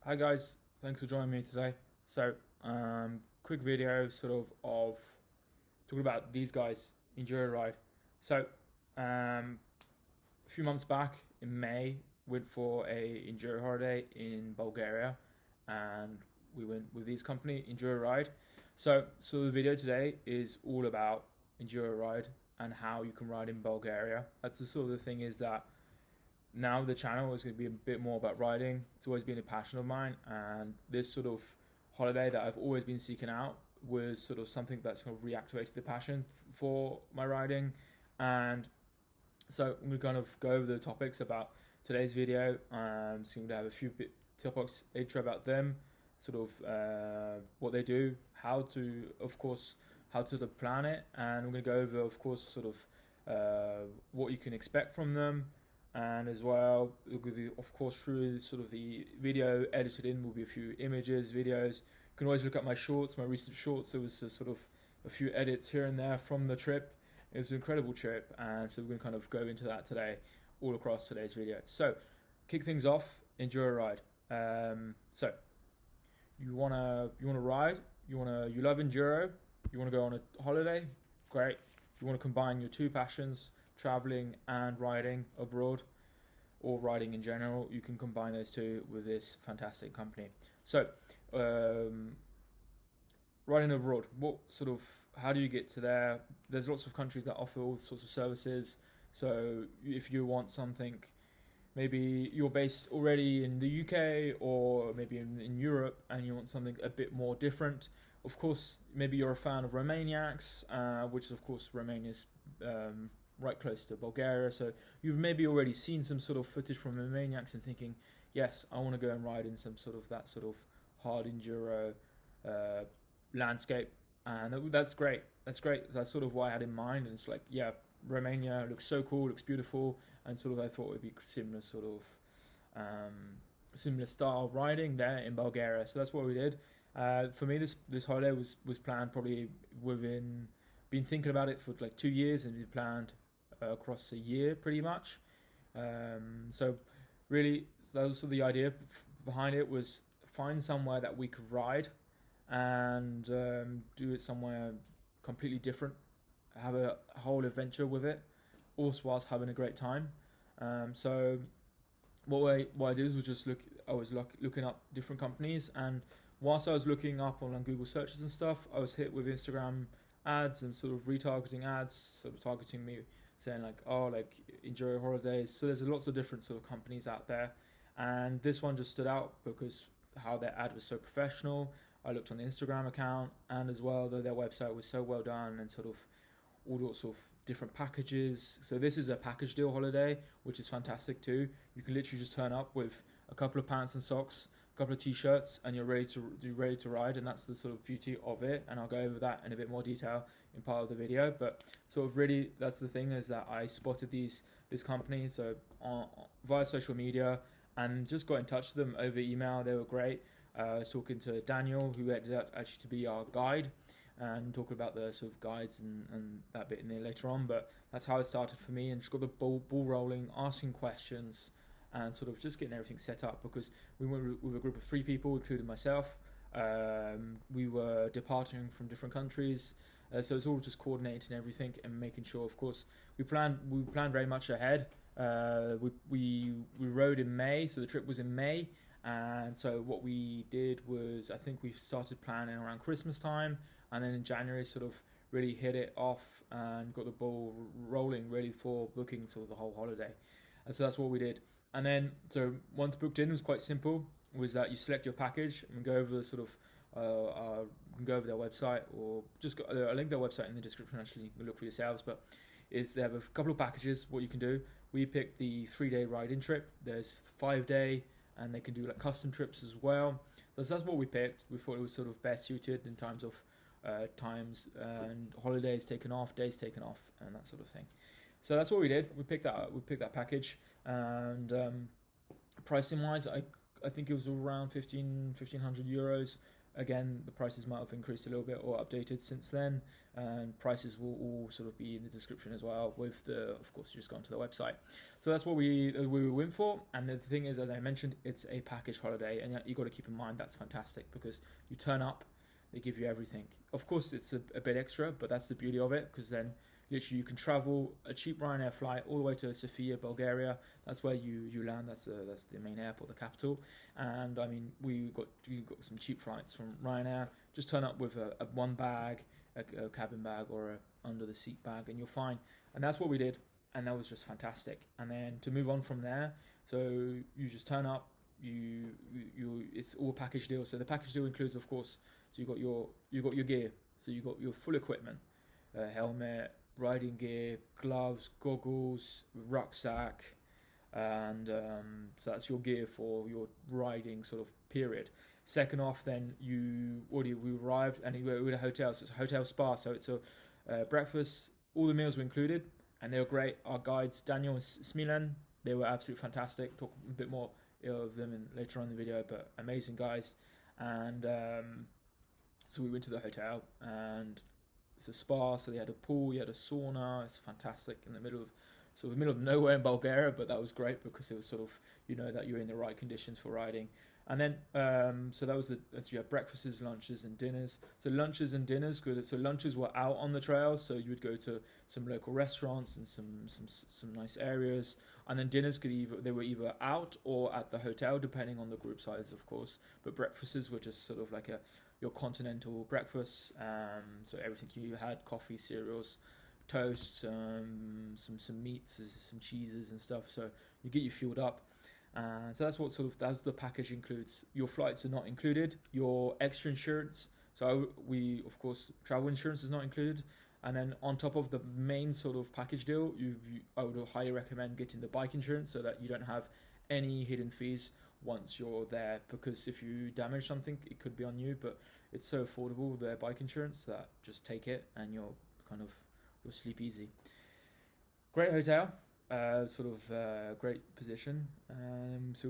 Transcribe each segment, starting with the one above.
Hi guys, thanks for joining me today. So, quick video of talking about these guys Enduro ride. So, a few months back in May, went for a Enduro holiday in Bulgaria, and we went with these company Enduro ride. So the video today is all about Enduro ride and how you can ride in Bulgaria. That's the sort of the thing is that now the channel is going to be a bit more about riding. It's always been a passion of mine, and this sort of holiday that I've always been seeking out was sort of something that's kind of reactivated the passion for my riding. And so I'm going to kind of go over the topics about today's video. So I'm going to have a few topics intro about them, sort of what they do, how to plan it, and I'm going to go over, of course, sort of what you can expect from them, and as well, it'll give you, of course, through sort of the video edited in will be a few images, videos. You can always look at my shorts, my recent shorts. There was sort of a few edits here and there from the trip. It was an incredible trip, and so we're going to kind of go into that today, all across today's video. So, kick things off, Enduro ride. So, you wanna ride, you love Enduro, you wanna go on a holiday, great. You wanna combine your two passions, traveling and riding abroad, or riding in general, you can combine those two with this fantastic company. So, riding abroad, how do you get to there? There's lots of countries that offer all sorts of services. So if you want something, maybe you're based already in the UK or maybe in Europe and you want something a bit more different, of course, maybe you're a fan of Romaniacs, which of course Romania's right close to Bulgaria. So you've maybe already seen some sort of footage from Romaniacs and thinking, yes, I want to go and ride in some sort of that sort of hard enduro landscape, and that's great. That's great. That's sort of what I had in mind. And it's like, yeah, Romania looks so cool, looks beautiful, and sort of I thought it would be similar sort of similar style riding there in Bulgaria. So that's what we did. For me, this holiday was planned probably within. Been thinking about it for like 2 years, and we planned across a year pretty much. So really, that was sort of the idea behind it, was find somewhere that we could ride and do it somewhere completely different, have a whole adventure with it, also whilst having a great time. So what I did was just looking up different companies, and whilst I was looking up on Google searches and stuff, I was hit with Instagram ads and sort of retargeting ads, sort of targeting me, saying like, oh, like enjoy holidays. So there's lots of different sort of companies out there, and this one just stood out because how their ad was so professional. I looked on the Instagram account, and as well their website was so well done, and sort of all sorts of different packages. So this is a package deal holiday, which is fantastic too. You can literally just turn up with a couple of pants and socks, a couple of t-shirts, and you're ready to ride, and that's the sort of beauty of it. And I'll go over that in a bit more detail in part of the video. But sort of really, that's the thing, is that I spotted this company via social media and just got in touch with them over email. They were great. I was talking to Daniel, who ended up actually to be our guide, and talk about the sort of guides and that bit in there later on. But that's how it started for me, and just got the ball rolling, asking questions, and sort of just getting everything set up, because we went with a group of 3 people, including myself. We were departing from different countries, so it's all just coordinating everything and making sure. Of course, we planned very much ahead. We rode in May, so the trip was in May. And so what we did was, I think we started planning around Christmas time, and then in January sort of really hit it off and got the ball rolling really for booking sort of the whole holiday. And so that's what we did. And then, so once booked in, it was quite simple, was that you select your package and go over the sort of, you can go over their website, or just I'll link their website in the description, actually, you can look for yourselves. But they have a couple of packages, what you can do. We picked the 3-day ride-in trip. There's 5-day, and they can do like custom trips as well. So that's what we picked. We thought it was sort of best suited in terms of times and holidays taken off, days taken off, and that sort of thing. So that's what we did. We picked that package, and pricing wise, I think it was around 1,500 euros Again, the prices might have increased a little bit or updated since then, and prices will all sort of be in the description as well. With the, of course, you just go onto the website. So that's what we went for. And the thing is, as I mentioned, it's a package holiday, and you got to keep in mind that's fantastic because you turn up, they give you everything. Of course, it's a bit extra, but that's the beauty of it, because then literally you can travel a cheap Ryanair flight all the way to Sofia, Bulgaria. That's where you land. That's the main airport, the capital. And I mean, you got some cheap flights from Ryanair. Just turn up with a one bag, a cabin bag, or a under the seat bag, and you're fine. And that's what we did, and that was just fantastic. And then to move on from there, so you just turn up. It's all package deal. So the package deal includes, of course, so you got your gear. So you got your full equipment, helmet, riding gear, gloves, goggles, rucksack, and so that's your gear for your riding sort of period. Second off, then we arrived and we were at a hotel. So it's a hotel spa. So it's a breakfast. All the meals were included, and they were great. Our guides, Daniel and Smilan, they were absolutely fantastic. Talk a bit more of them later on in the video, but amazing guys. And so we went to the hotel, and it's a spa, so they had a pool, you had a sauna. It's fantastic in the middle of nowhere in Bulgaria, but that was great because it was sort of, that you're in the right conditions for riding. And then so that was you had breakfasts, lunches, and dinners. So lunches and dinners, good. So lunches were out on the trails, so you would go to some local restaurants and some nice areas. And then dinners they were either out or at the hotel, depending on the group size, of course. But breakfasts were just sort of like your continental breakfast. So everything you had: coffee, cereals, toast, some meats, some cheeses and stuff. So you get you fueled up. So that's the package includes. Your flights are not included. Your extra insurance. So of course, travel insurance is not included. And then on top of the main sort of package deal, I would highly recommend getting the bike insurance so that you don't have any hidden fees once you're there. Because if you damage something, it could be on you. But it's so affordable, their bike insurance, that just take it and you'll sleep easy. Great hotel. Great position. So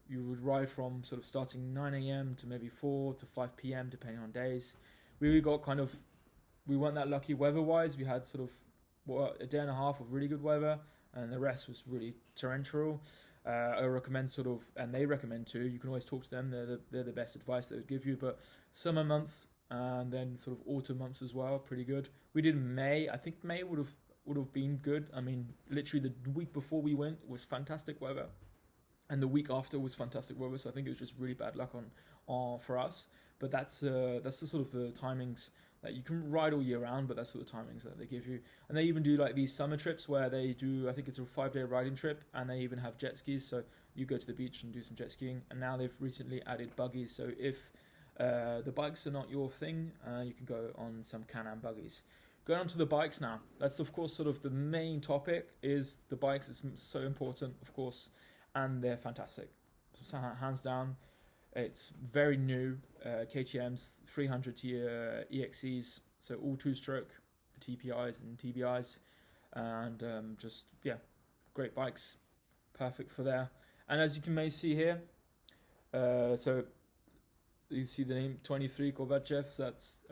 you would ride from sort of starting 9 a.m. to maybe 4 to 5 p.m. depending on days. We weren't that lucky weather-wise. We had sort of a day and a half of really good weather, and the rest was really torrential. I recommend and they recommend too. You can always talk to them. They're the best advice they would give you. But summer months and then sort of autumn months as well, pretty good. We did May. I think May would have been good. I mean, literally the week before we went was fantastic weather, and the week after was fantastic weather. So I think it was just really bad luck on for us. But that's the sort of the timings that you can ride all year round. But that's sort of timings that they give you. And they even do like these summer trips where they do. I think it's a 5-day riding trip, and they even have jet skis. So you go to the beach and do some jet skiing. And now they've recently added buggies. So if the bikes are not your thing, you can go on some Can-Am buggies. Going on to the bikes now. That's, of course, sort of the main topic is the bikes. It's so important, of course, and they're fantastic. So, hands down, it's very new. KTM's 300 EXCs, so all two-stroke TPIs and TBIs, and great bikes, perfect for there. And as you may see here, so you see the name 23 Kovachev. That's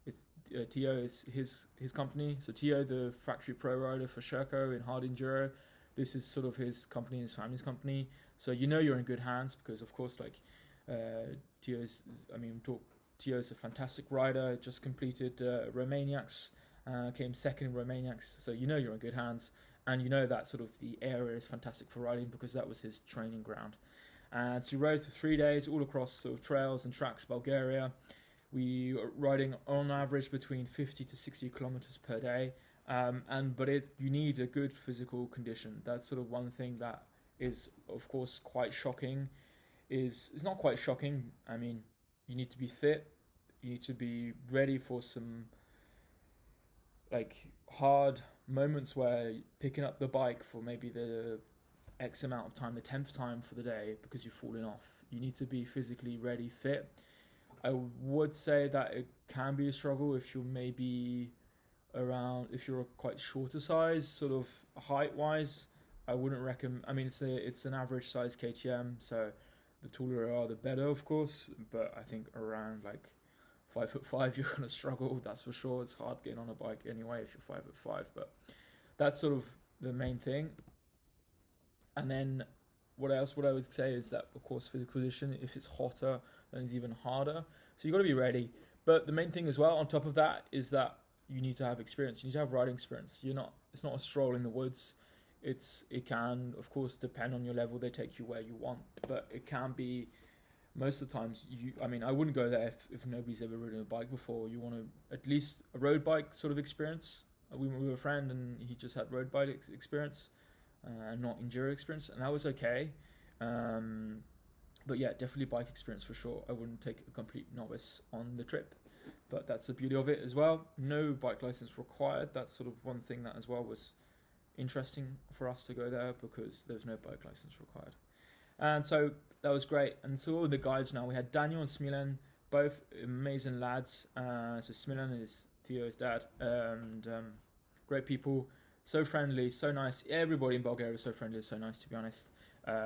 it's Tio is his company. So Tio, the factory pro rider for Sherco in hard enduro, this is sort of his company, his family's company. So you're in good hands because, of course, like Tio's a fantastic rider. Just completed Romaniacs, came second in Romaniacs. So you're in good hands, and that sort of the area is fantastic for riding because that was his training ground. And so we rode for 3 days all across sort of trails and tracks Bulgaria. We are riding on average between 50 to 60 kilometers per day. You need a good physical condition. That's sort of one thing that is, of course, quite shocking. It's not quite shocking. I mean, you need to be fit. You need to be ready for some like hard moments where picking up the bike for maybe the X amount of time, the 10th time for the day, because you've fallen off. You need to be physically ready, fit. I would say that it can be a struggle if you're maybe if you're a quite shorter size, sort of height wise. I wouldn't recommend. I mean, it's an average size KTM, so the taller you are, the better, of course. But I think around like 5'5", you're gonna struggle. That's for sure. It's hard getting on a bike anyway if you're 5'5". But that's sort of the main thing. And then what else? What I would say is that, of course, physical condition. If it's hotter, then it's even harder. So you got to be ready. But the main thing as well, on top of that, is that you need to have experience. You need to have riding experience. It's not a stroll in the woods. It can, of course, depend on your level. They take you where you want, but it can be most of the times. I wouldn't go there if nobody's ever ridden a bike before. You want to at least a road bike sort of experience. We were with a friend and he just had road bike experience, not enduro experience, and that was okay. But yeah, definitely bike experience for sure. I wouldn't take a complete novice on the trip, but that's the beauty of it as well. No bike license required. That's sort of one thing that as well was interesting for us to go there, because there's no bike license required. And so that was great. And so all the guides now, we had Daniel and Smilan, both amazing lads. So Smilan is Theo's dad, and great people, so friendly, so nice. Everybody in Bulgaria was so friendly, so nice, to be honest.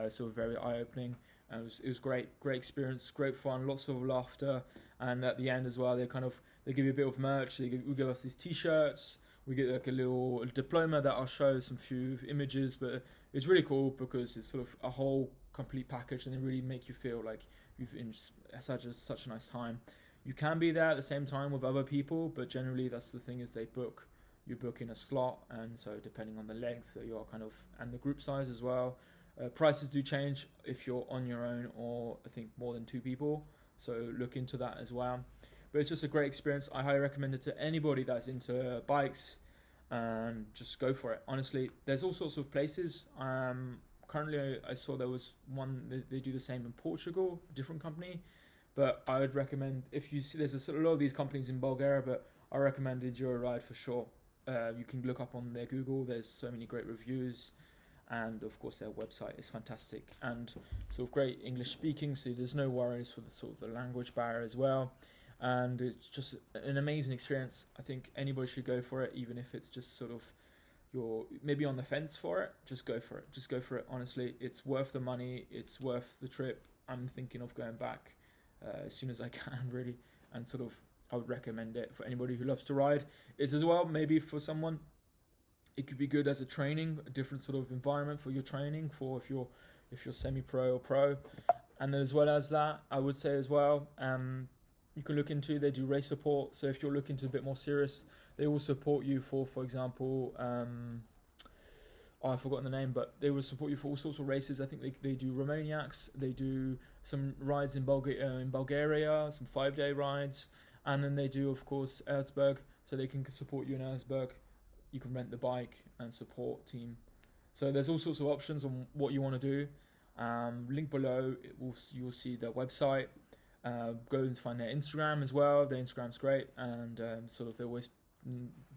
So very eye-opening. It was great experience, great fun, lots of laughter. And at the end as well, they give you a bit of merch. They give us these t-shirts. We get like a little diploma that I'll show some few images, but it's really cool because it's sort of a whole complete package, and they really make you feel like you've in such a nice time. You can be there at the same time with other people, but generally that's the thing, is you book in a slot, and so depending on the length that you're and the group size as well, prices do change if you're on your own, or I think more than 2 people, so look into that as well. But it's just a great experience. I highly recommend it to anybody that's into bikes, and just go for it. Honestly, there's all sorts of places. Currently, I saw there was one, they do the same in Portugal, a different company. But I would recommend, if you see, there's a lot of these companies in Bulgaria, but I recommend Enduro Ride for sure. You can look up on their Google. There's so many great reviews. And of course their website is fantastic, and sort of great English speaking, so there's no worries for the sort of the language barrier as well. And it's just an amazing experience. I think anybody should go for it, even if it's just sort of you're maybe on the fence for it. Just go for it. Honestly, it's worth the money, it's worth the trip. I'm thinking of going back as soon as I can, really, and sort of I would recommend it for anybody who loves to ride. It's as well, maybe for someone, it could be good as a training, a different sort of environment for your training, for if you're semi-pro or pro. And then as well as that, I would say as well, you can look into, they do race support. So if you're looking to a bit more serious, they will support you for example, I've forgotten the name, but they will support you for all sorts of races. I think they do Romaniacs, they do some rides in Bulgaria, some 5-day rides. And then they do, of course, Erzberg, so they can support you in Erzberg. You can rent the bike and support team. So there's all sorts of options on what you want to do. Link below, you will see their website. Go and find their Instagram as well. Their Instagram's great, and sort of they're always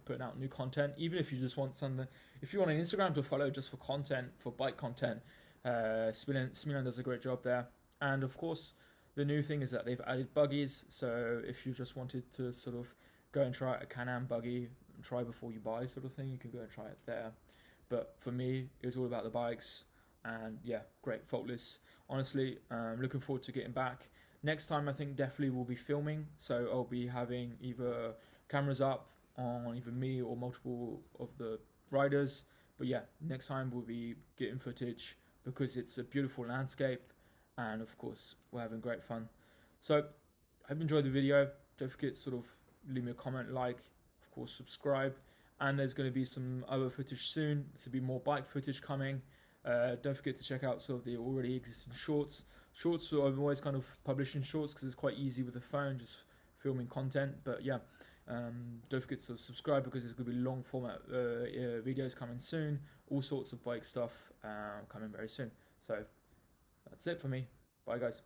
putting out new content. Even if you just want something, if you want an Instagram to follow just for content, for bike content, Smilan does a great job there. And of course, the new thing is that they've added buggies. So if you just wanted to sort of go and try a Can-Am buggy, try before you buy sort of thing, you can go and try it there. But for me, it was all about the bikes, and yeah, great, faultless. Honestly, looking forward to getting back. Next time, I think definitely we'll be filming, so I'll be having either cameras up on either me or multiple of the riders. But yeah, next time we'll be getting footage, because it's a beautiful landscape, and of course we're having great fun. So I hope you enjoyed the video. Don't forget to sort of leave me a comment, like, of course subscribe, and there's going to be some other footage soon. There'll be more bike footage coming. Don't forget to check out sort of the already existing shorts. So I'm always kind of publishing shorts because it's quite easy with the phone, just filming content. But yeah, don't forget to subscribe, because there's going to be long format videos coming soon. All sorts of bike stuff coming very soon. So that's it for me. Bye guys.